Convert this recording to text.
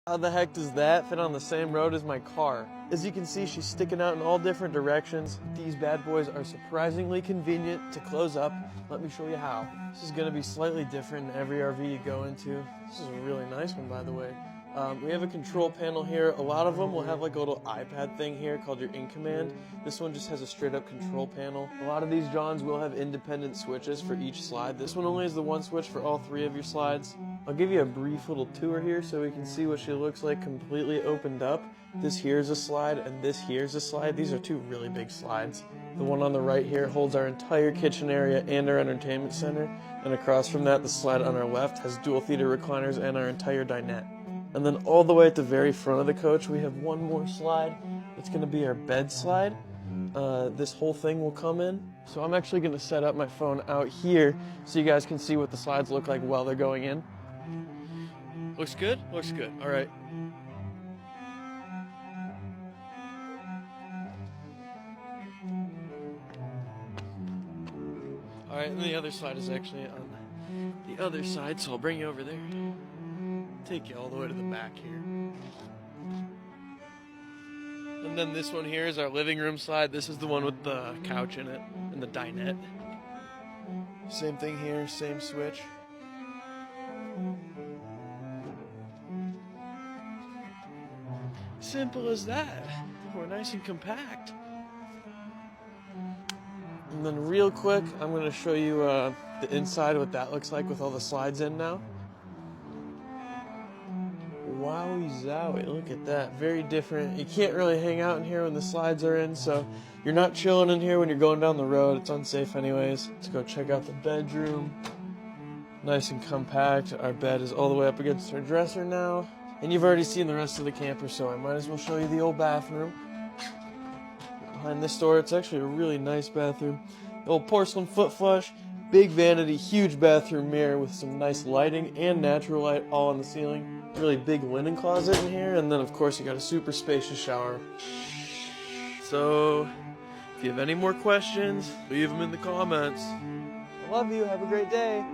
How the heck does that fit on the same road as my car? As you can see, she's sticking out in all different directions. These bad boys are surprisingly convenient to close up. Let me show you how. This is going to be slightly different in every RV you go into. This is a really nice one, by the way. We have a control panel here. A lot of them will have like a little iPad thing here called your in command. This one just has a straight up control panel. A lot of these Johns will have independent switches for each slide. This one only has the one switch for all 3 of your slides. I'll give you a brief little tour here so we can see what she looks like completely opened up. This here is a slide and this here is a slide. These are 2 really big slides. The one on the right here holds our entire kitchen area and our entertainment center. And across from that, the slide on our left has dual theater recliners and our entire dinette. And then all the way at the very front of the coach, we have one more slide. It's going to be our bed slide. This whole thing will come in. So I'm actually going to set up my phone out here so you guys can see what the slides look like while they're going in. Looks good? Looks good. All right. All right, and the other side is actually on the other side, so I'll bring you over there. Take you all the way to the back here. And then this one here is our living room slide. This is the one with the couch in it and the dinette. Same thing here, same switch. Simple as that. We're nice and compact. And then real quick, I'm going to show you the inside, what that looks like with all the slides in now. Wowie zowie, look at that. Very different. You can't really hang out in here when the slides are in, so you're not chilling in here when you're going down the road. It's unsafe anyways. Let's go check out the bedroom. Nice and compact. Our bed is all the way up against our dresser now. And you've already seen the rest of the camper, so I might as well show you the old bathroom. Behind this door, it's actually a really nice bathroom. The old porcelain foot flush, big vanity, huge bathroom mirror with some nice lighting and natural light all on the ceiling. Really big linen closet in here, and then of course you got a super spacious shower. So, if you have any more questions, leave them in the comments. I love you, have a great day.